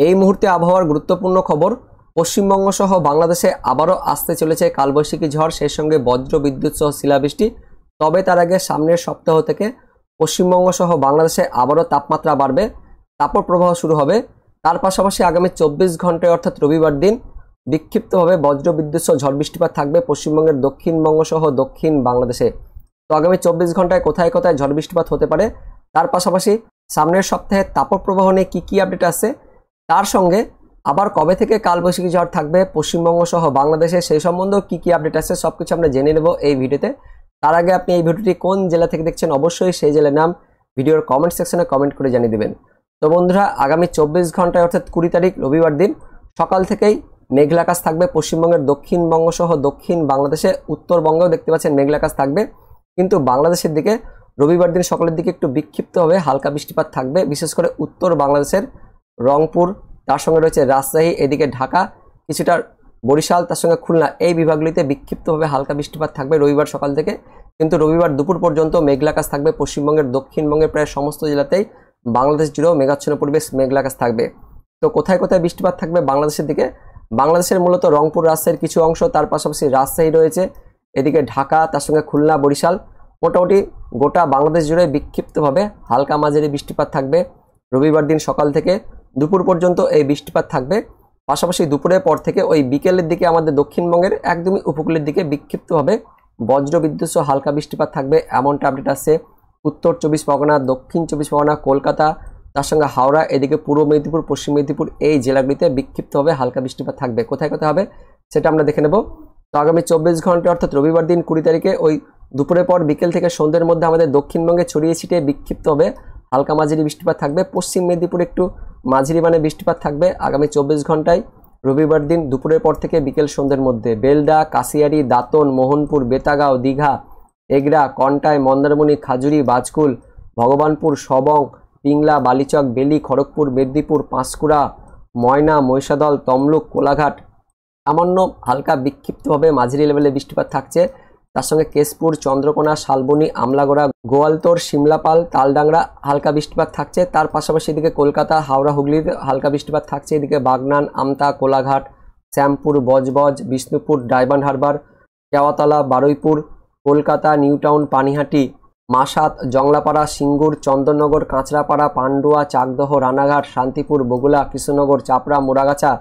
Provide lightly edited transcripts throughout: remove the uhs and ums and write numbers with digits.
এই মুহূর্তে আবহাওয়ার গুরুত্বপূর্ণ খবর, পশ্চিমবঙ্গ সহ বাংলাদেশে আবারও আসতে চলেছে কালবৈশাখী ঝড়, সেই সঙ্গে বজ্র বিদ্যুৎ সহ শিলাবৃষ্টি। তবে তার আগে সামনের সপ্তাহ থেকে পশ্চিমবঙ্গ সহ বাংলাদেশে আবারও তাপমাত্রা বাড়বে, তাপপ্রবাহ শুরু হবে। তার পাশাপাশি আগামী 24 ঘন্টায় অর্থাৎ রবিবার দিন বিক্ষিপ্তভাবে বজ্র বিদ্যুৎ সহ ঝড় বৃষ্টিপাত থাকবে পশ্চিমবঙ্গের দক্ষিণবঙ্গ সহ দক্ষিণ বাংলাদেশে। তো আগামী 24 ঘন্টায় কোথায় কোথায় ঝড় বৃষ্টিপাত হতে পারে, তার পাশাপাশি সামনের সপ্তাহে তাপপ্রবাহ নিয়ে কী আপডেট আছে, তার সঙ্গে আবার কবে থেকে কালবৈশাখী ঝড় থাকবে পশ্চিমবঙ্গ সহ বাংলাদেশে সেই সম্বন্ধেও কী আপডেট আছে সবকিছু আমরা জেনে নেব এই ভিডিওতে। তার আগে আপনি এই ভিডিওটি কোন জেলা থেকে দেখছেন অবশ্যই সেই জেলার নাম ভিডিওর কমেন্ট সেকশনে কমেন্ট করে জানিয়ে দেবেন। তো বন্ধুরা, আগামী 24 ঘন্টায় অর্থাৎ 20 তারিখ রবিবার দিন সকাল থেকেই মেঘলা আকাশ থাকবে পশ্চিমবঙ্গের দক্ষিণবঙ্গ সহ দক্ষিণ বাংলাদেশে। উত্তরবঙ্গেও দেখতে পাচ্ছেন মেঘলা আকাশ থাকবে, কিন্তু বাংলাদেশের দিকে রবিবার দিন সকালের দিকে একটু বিক্ষিপ্তভাবে হালকা বৃষ্টিপাত থাকবে, বিশেষ করে উত্তর বাংলাদেশের রংপুর, তার সঙ্গে রয়েছে রাজশাহী, এদিকে ঢাকা, কিছুটা বরিশাল, তার সঙ্গে খুলনা, এই বিভাগগুলিতে বিক্ষিপ্তভাবে হালকা বৃষ্টিপাত থাকবে রবিবার সকাল থেকে। কিন্তু রবিবার দুপুর পর্যন্ত মেঘলা আকাশ থাকবে পশ্চিমবঙ্গের দক্ষিণবঙ্গের প্রায় সমস্ত জেলাতেই, বাংলাদেশ জুড়েও মেঘাচ্ছন্ন পরিবেশ, মেঘলা আকাশ থাকবে। তো কোথায় কোথায় বৃষ্টিপাত থাকবে বাংলাদেশের দিকে, বাংলাদেশের মূলত রংপুর রাজশাহীর কিছু অংশ, তার পাশাপাশি রাজশাহী রয়েছে, এদিকে ঢাকা, তার সঙ্গে খুলনা, বরিশাল, মোটামুটি গোটা বাংলাদেশ জুড়ে বিক্ষিপ্তভাবে হালকা মাঝারি বৃষ্টিপাত থাকবে রবিবার দিন সকাল থেকে দুপুর পর্যন্ত এই বৃষ্টিপাত থাকবে। পাশাপাশি দুপুরের পর থেকে ওই বিকেলের দিকে আমাদের দক্ষিণবঙ্গের একদমই উপকূলের দিকে বিক্ষিপ্তভাবে বজ্র বিদ্যুৎ সহ হালকা বৃষ্টিপাত থাকবে, এমনটা আপডেট আসছে উত্তর 24 পরগনা, দক্ষিণ 24 পরগনা, কলকাতা, তার সঙ্গে হাওড়া, এদিকে পূর্ব মেদিনীপুর, পশ্চিম মেদিনীপুর, এই জেলাগুলিতে বিক্ষিপ্তভাবে হালকা বৃষ্টিপাত থাকবে। কোথায় কোথায় হবে সেটা আমরা দেখে নেব। তো আগামী 24 ঘন্টা অর্থাৎ রবিবার দিন 20 তারিখে ওই দুপুরের পর বিকেল থেকে সন্ধ্যের মধ্যে আমাদের দক্ষিণবঙ্গে ছড়িয়ে ছিটিয়ে বিক্ষিপ্তভাবে হালকা মাঝারি বৃষ্টিপাত থাকবে। পশ্চিম মেদিনীপুরে একটু মাঝারি মানে বৃষ্টিপাত থাকবে আগামী 24 ঘন্টায় রবিবার দিন দুপুরের পর থেকে বিকেল সন্ধ্যের মধ্যে। বেলডা, কাশিয়ারি, দাঁতন, মোহনপুর, বেতাগাঁও, দীঘা, এগরা, কন্টাই, মন্দারমণি, খাজুরি, বাজকুল, ভগবানপুর, সবং, পিংলা, বালিচক, বেলি, খড়গপুর, মেদিনীপুর, পাঁশকুড়া, ময়না, মহিষাদল, তমলুক, কোলাঘাট সামান্য হালকা বিক্ষিপ্তভাবে মাঝারি লেভেলে বৃষ্টিপাত থাকছে। তার সঙ্গে কেশপুর, চন্দ্রকোনা, শালবনী, আমলাগোড়া, গোয়ালতোড়, সিমলাপাল, তালডাংরা হালকা বৃষ্টিপাত থাকছে। তার পাশাপাশি এদিকে কলকাতা, হাওড়া, হুগলির হালকা বৃষ্টিপাত থাকছে। এদিকে বাগনান, আমতা, কোলাঘাট, শ্যামপুর, বজবজ, বিষ্ণুপুর, ডায়মন্ড হারবার, কেওয়াতলা, বারুইপুর, কলকাতা, নিউটাউন, পানিহাটি, মাসাত, জংলাপাড়া, সিঙ্গুর, চন্দননগর, কাঁচরাপাড়া, পান্ডুয়া, চাকদহ, রানাঘাট, শান্তিপুর, বগুলা, কৃষ্ণনগর, চাপড়া, মোড়াগাছা,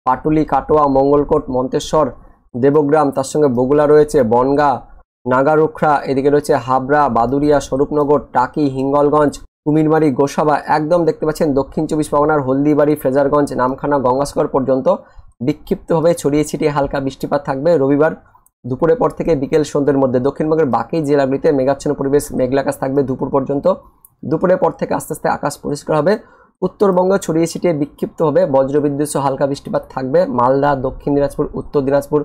পাটুলি, কাটোয়া, মঙ্গলকোট, মন্তেশ্বর, দেবগ্রাম, তার সঙ্গে বগুলা রয়েছে, বনগা, নাগারুখড়া, এদিকে রয়েছে হাবড়া, বাদুরিয়া, স্বরূপনগর, টাকি, হিঙ্গলগঞ্জ, কুমিরমারি, গোসাবা, একদম দেখতে পাচ্ছেন দক্ষিণ 24 পরগনার হলদিবাড়ি, ফ্রেজারগঞ্জ, নামখানা, গঙ্গাসাগর পর্যন্ত বিক্ষিপ্তভাবে ছড়িয়ে ছিটিয়ে হালকা বৃষ্টিপাত থাকবে রবিবার দুপুরের পর থেকে বিকেল সন্ধ্যের মধ্যে। দক্ষিণবঙ্গের বাকি জেলাগুলিতে মেঘাচ্ছন্ন পরিবেশ, মেঘলা আকাশ থাকবে দুপুর পর্যন্ত। দুপুরের পর থেকে আস্তে আস্তে আকাশ পরিষ্কার হবে। উত্তরবঙ্গে ছড়িয়ে ছিটিয়ে বিক্ষিপ্তভাবে বজ্রবিদ্যুৎ সহ হালকা বৃষ্টিপাত থাকবে। মালদা, দক্ষিণ দিনাজপুর, উত্তর দিনাজপুর,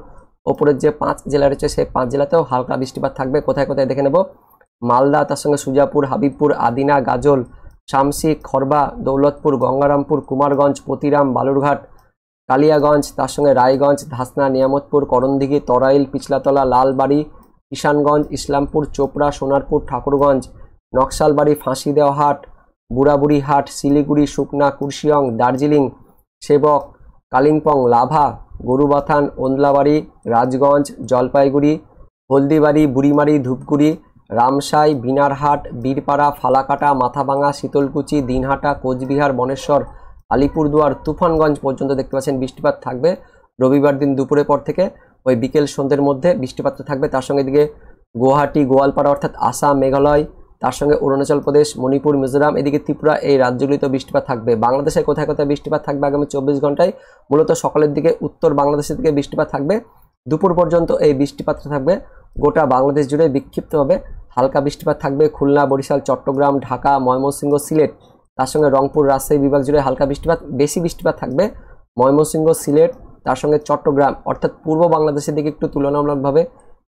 ওপরের যে 5 জেলা রয়েছে সেই 5 জেলাতেও হালকা বৃষ্টিপাত থাকবে। কোথায় কোথায় দেখে নেব। মালদা, তার সঙ্গে সুজাপুর, হাবিবপুর, আদিনা, গাজল, শামসি, খড়বা, দৌলতপুর, গঙ্গারামপুর, কুমারগঞ্জ, পতিরাম, বালুরঘাট, কালিয়াগঞ্জ, তার সঙ্গে রায়গঞ্জ, ধাসনা, নিয়ামতপুর, করণদিঘি, তরাইল, পিছলাতলা, লালবাড়ি, কিষানগঞ্জ, ইসলামপুর, চোপড়া, সোনারপুর, ঠাকুরগঞ্জ, নকশালবাড়ি, ফাঁসিদেওহাট, বুড়াবুড়িহাট, শিলিগুড়ি, সুকনা, কুর্শিয়ং, দার্জিলিং, সেবক, কালিম্পং, লাভা, গরুবাথান, ওন্দলাবাড়ি, রাজগঞ্জ, জলপাইগুড়ি, হলদিবাড়ি, বুড়িমারি, ধূপগুড়ি, রামসাই, বিনারহাট, বীরপাড়া, ফালাকাটা, মাথাভাঙা, শীতলকুচি, দিনহাটা, কোচবিহার, বনেশ্বর, আলিপুরদুয়ার, তুফানগঞ্জ পর্যন্ত দেখতে পাচ্ছেন বৃষ্টিপাত থাকবে রবিবার দিন দুপুরের পর থেকে ওই বিকেল সন্ধ্যের মধ্যে বৃষ্টিপাতটা থাকবে। তার সঙ্গে এদিকে গুয়াহাটি, গোয়ালপাড়া অর্থাৎ আসাম, মেঘালয়, তার সঙ্গে অরুণাচল প্রদেশ, মণিপুর, মিজোরাম, এদিকে ত্রিপুরা, এই রাজ্যগুলিতে বৃষ্টিপাত থাকবে। বাংলাদেশে কোথায় কোথায় বৃষ্টিপাত থাকবে আগামী 24 ঘন্টায়, মূলত সকালের দিকে উত্তর বাংলাদেশের দিকে বৃষ্টিপাত থাকবে। দুপুর পর্যন্ত এই বৃষ্টিপাতটা থাকবে গোটা বাংলাদেশ জুড়ে বিক্ষিপ্তভাবে হালকা বৃষ্টিপাত থাকবে। খুলনা, বরিশাল, চট্টগ্রাম, ঢাকা, ময়মনসিংহ, সিলেট, তার সঙ্গে রংপুর, রাজশাহী বিভাগ জুড়ে হালকা বৃষ্টিপাত। বেশি বৃষ্টিপাত থাকবে ময়মনসিংহ, সিলেট, তার সঙ্গে চট্টগ্রাম অর্থাৎ পূর্ব বাংলাদেশের দিকে একটু তুলনামূলকভাবে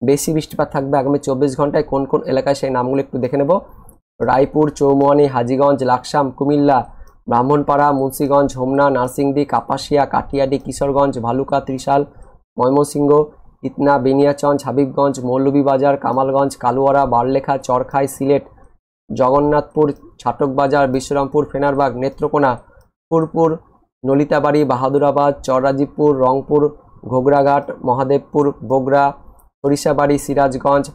বেশি বৃষ্টিপাত থাকবে আগামী 24 ঘন্টায়। কোন কোন এলাকায় সেই নামগুলো একটু দেখে নেব। রায়পুর, চৌমুয়ানি, হাজীগঞ্জ, লাকসাম, কুমিল্লা, ব্রাহ্মণপাড়া, মুন্সিগঞ্জ, হোমনা, নার্সিংদী, কাপাসিয়া, কাটিয়াডি, কিশোরগঞ্জ, ভালুকা, ত্রিশাল, ময়মনসিংহ, ইতনা, বেনিয়াচঞ্জ, হাবিবগঞ্জ, মৌলভীবাজার, কামালগঞ্জ, কালুয়ারা, বারলেখা, চরখাই, সিলেট, জগন্নাথপুর, ছাটকবাজার, বিশ্বরামপুর, ফেনারবাগ, নেত্রকোনা, ফুরপুর, নলিতাবাড়ি, বাহাদুরাবাদ, চররাজীবপুর, রংপুর, ঘোগরাঘাট, মহাদেবপুর, বগুড়া, সরিষাবাড়ি, সিরাজগঞ্জ,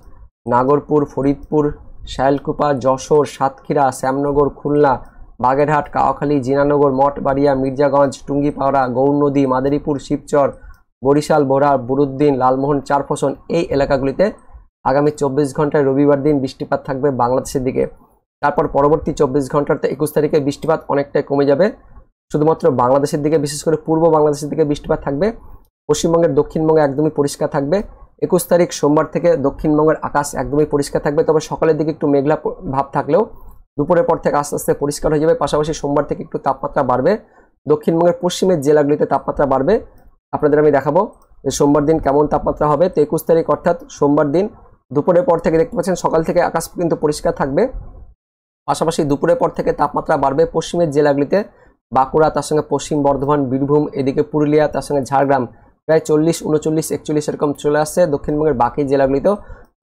নাগরপুর, ফরিদপুর, শায়লকুপা, যশোর, সাতক্ষীরা, শ্যামনগর, খুলনা, বাগেরহাট, কাওয়াখালী, জিনানগর, মঠবাড়িয়া, মির্জাগঞ্জ, টুঙ্গিপাড়া, গৌরনদী, মাদারীপুর, শিবচর, বরিশাল, বোরা, বুরুদ্দিন, লালমোহন, চারফসন এই এলাকাগুলিতে আগামী 24 ঘন্টায় রবিবার দিন বৃষ্টিপাত থাকবে বাংলাদেশের দিকে। তারপর পরবর্তী 24 ঘন্টাতে 21 তারিখে বৃষ্টিপাত অনেকটাই কমে যাবে, শুধুমাত্র বাংলাদেশের দিকে, বিশেষ করে পূর্ব বাংলাদেশের দিকে বৃষ্টিপাত থাকবে। পশ্চিমবঙ্গের দক্ষিণবঙ্গে একদমই পরিষ্কার থাকবে। 21 তারিখ সোমবার থেকে দক্ষিণবঙ্গের আকাশ একদমই পরিষ্কার থাকবে, তবে সকালের দিকে একটু মেঘলা ভাব থাকলেও দুপুরের পর থেকে আস্তে আস্তে পরিষ্কার হয়ে যাবে। পাশাপাশি সোমবার থেকে একটু তাপমাত্রা বাড়বে, দক্ষিণবঙ্গের পশ্চিমের জেলাগুলিতে তাপমাত্রা বাড়বে। আপনাদের আমি দেখাবো যে সোমবার দিন কেমন তাপমাত্রা হবে। তো 21 তারিখ অর্থাৎ সোমবার দিন দুপুরের পর থেকে দেখতে পাচ্ছেন সকাল থেকে আকাশ কিন্তু পরিষ্কার থাকবে, পাশাপাশি দুপুরের পর থেকে তাপমাত্রা বাড়বে পশ্চিমের জেলাগুলিতে, বাঁকুড়া, তার সঙ্গে পশ্চিম বর্ধমান, বীরভূম, এদিকে পুরুলিয়া, তার সঙ্গে ঝাড়গ্রাম প্রায় 40, 39, 41 এরকম চলে আসছে। দক্ষিণবঙ্গের বাকি জেলাগুলিতেও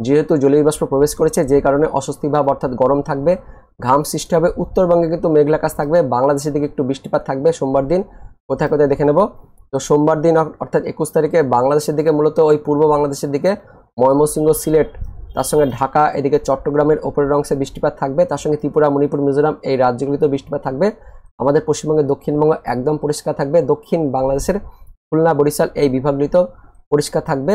যেহেতু জলীয় বাষ্প প্রবেশ করেছে, যে কারণে অস্বস্তি ভাব অর্থাৎ গরম থাকবে, ঘাম সৃষ্টি হবে। উত্তরবঙ্গে কিন্তু মেঘলা আকাশ থাকবে, বাংলাদেশের দিকে একটু বৃষ্টিপাত থাকবে সোমবার দিন। কোথায় কোথায় দেখে নেব। তো সোমবার দিন অর্থাৎ 21 তারিখে বাংলাদেশের দিকে, মূলত ওই পূর্ব বাংলাদেশের দিকে ময়মনসিংহ, সিলেট, তার সঙ্গে ঢাকা, এদিকে চট্টগ্রামের ওপরের অংশে বৃষ্টিপাত থাকবে, তার সঙ্গে ত্রিপুরা, মণিপুর, মিজোরাম এই রাজ্যগুলিতেও বৃষ্টিপাত থাকবে। আমাদের পশ্চিমবঙ্গের দক্ষিণবঙ্গ একদম পরিষ্কার থাকবে, দক্ষিণ বাংলাদেশের খুলনা, বরিশাল এই বিভাগগুলিতেও পরিষ্কার থাকবে।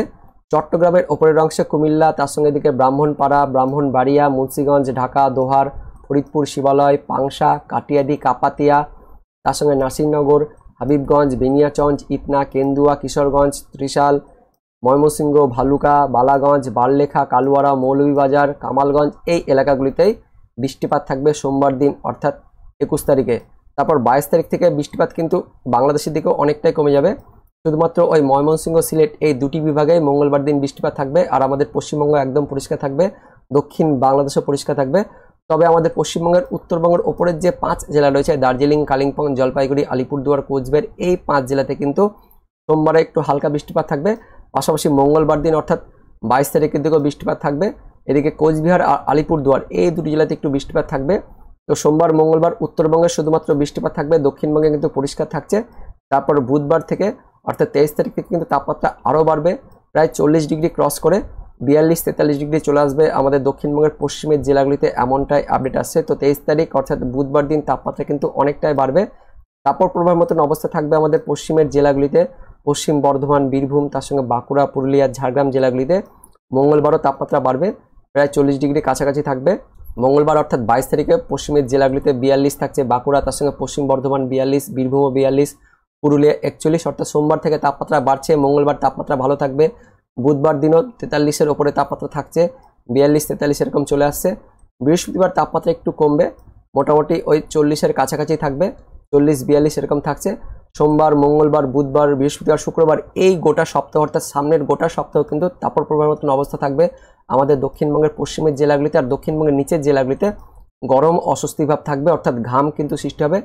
চট্টগ্রামের ওপরের অংশে কুমিল্লা, তার সঙ্গে এদিকে ব্রাহ্মণপাড়া, ব্রাহ্মণবাড়িয়া, মুন্সিগঞ্জ, ঢাকা, দোহার, ফরিদপুর, শিবালয়, পাংশা, কাটিয়াদি, কাপাতিয়া, তার সঙ্গে নাসিরনগর, হাবিবগঞ্জ, বেনিয়াচঞ্জ, ইটনা, কেন্দুয়া, কিশোরগঞ্জ, ত্রিশাল, ময়মনসিংহ, ভালুকা, বালাগঞ্জ, বারলেখা, কালুয়ারা, মৌলভীবাজার, কামালগঞ্জ এই এলাকাগুলিতেই বৃষ্টিপাত থাকবে সোমবার দিন অর্থাৎ 21 তারিখে। তারপর 22 তারিখ থেকে বৃষ্টিপাত কিন্তু বাংলাদেশের দিকেও অনেকটাই কমে যাবে, শুধুমাত্র ওই ময়মনসিংহ, সিলেট এই দুটি বিভাগে মঙ্গলবার দিন বৃষ্টিপাত থাকবে। আর আমাদের পশ্চিমবঙ্গ একদম পরিষ্কার থাকবে, দক্ষিণ বাংলাদেশও পরিষ্কার থাকবে। তবে আমাদের পশ্চিমবঙ্গের উত্তরবঙ্গের ওপরের যে 5 জেলা রয়েছে দার্জিলিং, কালিম্পং, জলপাইগুড়ি, আলিপুরদুয়ার, কোচবিহার এই 5 জেলাতে কিন্তু সোমবারে একটু হালকা বৃষ্টিপাত থাকবে। পাশাপাশি মঙ্গলবার দিন অর্থাৎ 22 তারিখের দিকেও বৃষ্টিপাত থাকবে, এদিকে কোচবিহার আর আলিপুরদুয়ার এই দুটি জেলাতে একটু বৃষ্টিপাত থাকবে। তো সোমবার, মঙ্গলবার উত্তরবঙ্গে শুধুমাত্র বৃষ্টিপাত থাকবে, দক্ষিণবঙ্গে কিন্তু পরিষ্কার থাকছে। তারপর বুধবার থেকে অর্থাৎ 23 তারিখ থেকে কিন্তু তাপমাত্রা আরও বাড়বে, প্রায় 40 ডিগ্রি ক্রস করে 42-43 ডিগ্রি চলে আসবে আমাদের দক্ষিণবঙ্গের পশ্চিমের জেলাগুলিতে, এমনটাই আপডেট আসছে। তো 23 তারিখ অর্থাৎ বুধবার দিন তাপমাত্রা কিন্তু অনেকটাই বাড়বে। তারপর প্রবাহ মতন অবস্থা থাকবে আমাদের পশ্চিমের জেলাগুলিতে, পশ্চিম বর্ধমান, বীরভূম, তার সঙ্গে বাঁকুড়া, পুরুলিয়া, ঝাড়গ্রাম জেলাগুলিতে মঙ্গলবারও তাপমাত্রা বাড়বে, প্রায় 40 ডিগ্রি কাছাকাছি থাকবে। মঙ্গলবার অর্থাৎ 22 তারিখে পশ্চিমের জেলাগুলিতে 42 থাকছে, বাঁকুড়া, তার সঙ্গে পশ্চিম বর্ধমান 42, বীরভূমও 42, পুরুলিয়া 41। অর্থাৎ সোমবার থেকে তাপমাত্রা বাড়ছে, মঙ্গলবার তাপমাত্রা ভালো থাকবে, বুধবার দিনও 43-এর ওপরে তাপমাত্রা থাকছে, 42-43 এরকম চলে আসছে। বৃহস্পতিবার তাপমাত্রা একটু কমবে, মোটামুটি ওই 40-এর কাছাকাছি থাকবে, 40-42 এরকম থাকছে। সোমবার, মঙ্গলবার, বুধবার, বৃহস্পতিবার, শুক্রবার এই গোটা সপ্তাহ অর্থাৎ সামনের গোটা সপ্তাহ কিন্তু তাপর প্রবাহের মতন অবস্থা থাকবে আমাদের দক্ষিণবঙ্গের পশ্চিমের জেলাগুলিতে। আর দক্ষিণবঙ্গের নিচের জেলাগুলিতে গরম অস্বস্তি ভাব থাকবে, অর্থাৎ ঘাম কিন্তু সৃষ্টি হবে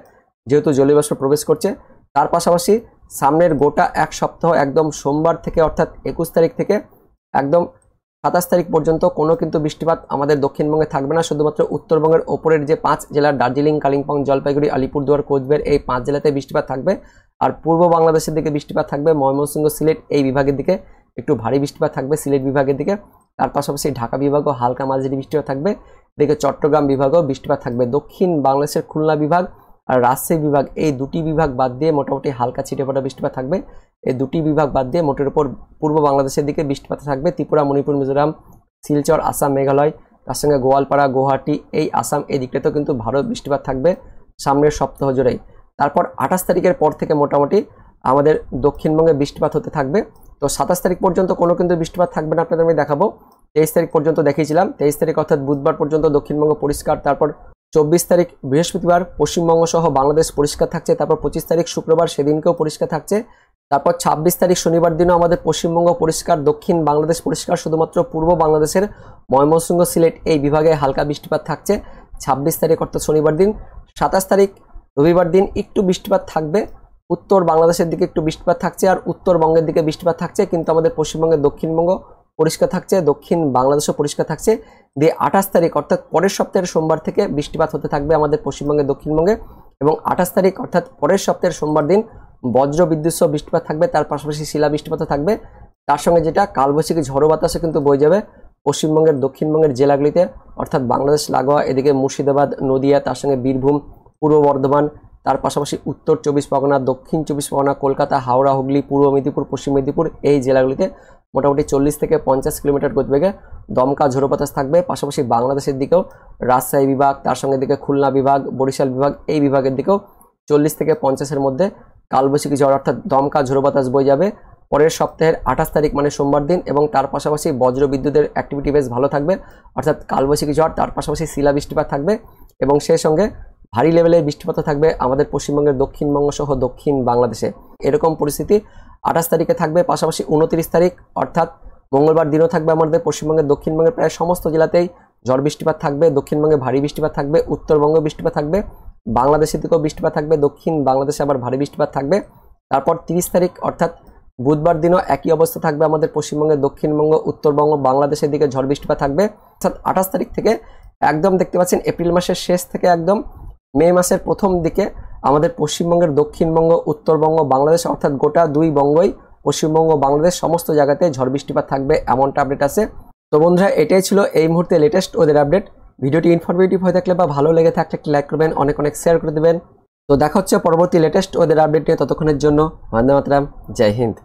যেহেতু জলীয় বাষ্প প্রবেশ করছে। তার পাশাপাশি সামনের গোটা এক সপ্তাহ একদম সোমবার থেকে অর্থাৎ 21 তারিখ থেকে একদম 27 তারিখ পর্যন্ত কোনো কিন্তু বৃষ্টিপাত আমাদের দক্ষিণবঙ্গে থাকবে না, শুধুমাত্র উত্তরবঙ্গের ওপরের যে 5 জেলার দার্জিলিং, কালিম্পং, জলপাইগুড়ি, আলিপুরদুয়ার, কোচবিহার এই 5 জেলাতে বৃষ্টিপাত থাকবে। আর পূর্ব বাংলাদেশের দিকে বৃষ্টিপাত থাকবে, ময়মনসিংহ, সিলেট এই বিভাগের দিকে একটু ভারী বৃষ্টিপাত থাকবে, সিলেট বিভাগের দিকে। তার পাশাপাশি ঢাকা বিভাগও হালকা মাঝারি বৃষ্টিপাত থাকবে, এদিকে চট্টগ্রাম বিভাগও বৃষ্টিপাত থাকবে। দক্ষিণ বাংলাদেশের খুলনা বিভাগ আর রাজশাহী বিভাগ এই দুটি বিভাগ বাদ দিয়ে মোটামুটি হালকা ছিটেফোঁটা বৃষ্টিপাত থাকবে। এই দুটি বিভাগ বাদ দিয়ে মোটের উপর পূর্ব বাংলাদেশের দিকে বৃষ্টিপাত থাকবে, ত্রিপুরা, মণিপুর, মিজোরাম, শিলচর, আসাম, মেঘালয়, তার সঙ্গে গোয়ালপাড়া, গুয়াহাটি এই আসাম এই দিকটাতেও কিন্তু ভালো বৃষ্টিপাত থাকবে সামনের সপ্তাহ জুড়েই। তারপর 28 তারিখের পর থেকে মোটামুটি আমাদের দক্ষিণবঙ্গে বৃষ্টিপাত হতে থাকবে। তো 27 তারিখ পর্যন্ত কোনো কিন্তু বৃষ্টিপাত থাকবে না, আপনাদের আমি দেখাবো। 23 তারিখ পর্যন্ত দেখিয়েছিলাম, 23 তারিখ অর্থাৎ বুধবার পর্যন্ত দক্ষিণবঙ্গ পরিষ্কার। তারপর 24 তারিখ বৃহস্পতিবার পশ্চিমবঙ্গ সহ বাংলাদেশ পরিষ্কার থাকছে। তারপর 25 তারিখ শুক্রবার সেদিনকেও পরিষ্কার থাকছে। তারপর 26 তারিখ শনিবার দিনও আমাদের পশ্চিমবঙ্গ পরিষ্কার, দক্ষিণ বাংলাদেশ পরিষ্কার, শুধুমাত্র পূর্ব বাংলাদেশের ময়মনসিংহ, সিলেট এই বিভাগে হালকা বৃষ্টিপাত থাকছে 26 তারিখ অর্থাৎ শনিবার দিন। 27 তারিখ রবিবার দিন একটু বৃষ্টিপাত থাকবে, উত্তর বাংলাদেশের দিকে একটু বৃষ্টিপাত থাকছে আর উত্তরবঙ্গের দিকে বৃষ্টিপাত থাকছে, কিন্তু আমাদের পশ্চিমবঙ্গের দক্ষিণবঙ্গ পরিষ্কার থাকছে, দক্ষিণ বাংলাদেশও পরিষ্কার থাকছে। দিয়ে 28 তারিখ অর্থাৎ পরের সপ্তাহের সোমবার থেকে বৃষ্টিপাত হতে থাকবে আমাদের পশ্চিমবঙ্গের দক্ষিণবঙ্গে, এবং 28 তারিখ অর্থাৎ পরের সপ্তাহের সোমবার দিন বজ্র বিদ্যুৎ সহ বৃষ্টিপাত থাকবে, তার পাশাপাশি শিলা বৃষ্টিপাতও থাকবে। তার সঙ্গে যেটা কালবৈশাখী ঝড়ো বাতাসও কিন্তু বয়ে যাবে পশ্চিমবঙ্গের দক্ষিণবঙ্গের জেলাগুলিতে, অর্থাৎ বাংলাদেশ লাগোয়া এদিকে মুর্শিদাবাদ, নদিয়া, তার সঙ্গে বীরভূম, পূর্ব বর্ধমান, তার পাশাপাশি উত্তর 24 পরগনা, দক্ষিণ 24 পরগনা, কলকাতা, হাওড়া, হুগলি, পূর্ব মেদিনীপুর, পশ্চিম মেদিনীপুর, এই জেলাগুলিতে মোটামুটি 40 থেকে 50 কিলোমিটার গতিবেগে দমকা ঝোড়ো বাতাস থাকবে। পাশাপাশি বাংলাদেশের দিকেও রাজশাহী বিভাগ, তার সঙ্গে দিকে খুলনা বিভাগ, বরিশাল বিভাগ, এই বিভাগের দিকেও 40 থেকে 50-এর মধ্যে কালবৈশাখী ঝড় অর্থাৎ দমকা ঝোড়ো বাতাস বয়ে যাবে পরের সপ্তাহের 28 তারিখ মানে সোমবার দিন। এবং তার পাশাপাশি বজ্র বিদ্যুতের অ্যাক্টিভিটি বেশ ভালো থাকবে, অর্থাৎ কালবৈশাখী ঝড়, তার পাশাপাশি শিলা বৃষ্টিপাত থাকবে এবং সেই সঙ্গে ভারী লেভেলের বৃষ্টিপাত থাকবে আমাদের পশ্চিমবঙ্গের দক্ষিণবঙ্গ সহ দক্ষিণ বাংলাদেশে। এরকম পরিস্থিতি 28 তারিখে থাকবে। পাশাপাশি 29 তারিখ অর্থাৎ মঙ্গলবার দিনও থাকবে আমাদের পশ্চিমবঙ্গের দক্ষিণবঙ্গের প্রায় সমস্ত জেলাতেই ঝড় বৃষ্টিপাত থাকবে। দক্ষিণবঙ্গে ভারী বৃষ্টিপাত থাকবে, উত্তরবঙ্গে বৃষ্টিপাত থাকবে, বাংলাদেশের দিকেও বৃষ্টিপাত থাকবে, দক্ষিণ বাংলাদেশে আবার ভারী বৃষ্টিপাত থাকবে। তারপর 30 তারিখ অর্থাৎ বুধবার দিনও একই অবস্থা থাকবে আমাদের পশ্চিমবঙ্গের দক্ষিণবঙ্গ, উত্তরবঙ্গ, বাংলাদেশের দিকে ঝড় বৃষ্টিপাত থাকবে। অর্থাৎ 28 তারিখ থেকে একদম দেখতে পাচ্ছেন এপ্রিল মাসের শেষ থেকে একদম মে মাসের প্রথম দিকে আমাদের পশ্চিমবঙ্গের দক্ষিণবঙ্গ, উত্তরবঙ্গ, বাংলাদেশ অর্থাৎ গোটা দুই বঙ্গই পশ্চিমবঙ্গ, বাংলাদেশ সমস্ত জায়গাতে ঝড় বৃষ্টিপাত থাকবে এমনটা আপডেট আছে। তো বন্ধুরা, এটাই ছিল এই মুহূর্তে লেটেস্ট ওদের আপডেট। ভিডিওটি ইনফরমেটিভ হয়ে থাকলে বা ভালো লেগে থাকলে একটি লাইক করবেন, অনেক অনেক শেয়ার করে দেবেন। তো দেখা হচ্ছে পরবর্তী লেটেস্ট ওদের আপডেট নিয়ে। ততক্ষণের জন্য বন্দে মাতরম, জয় হিন্দ।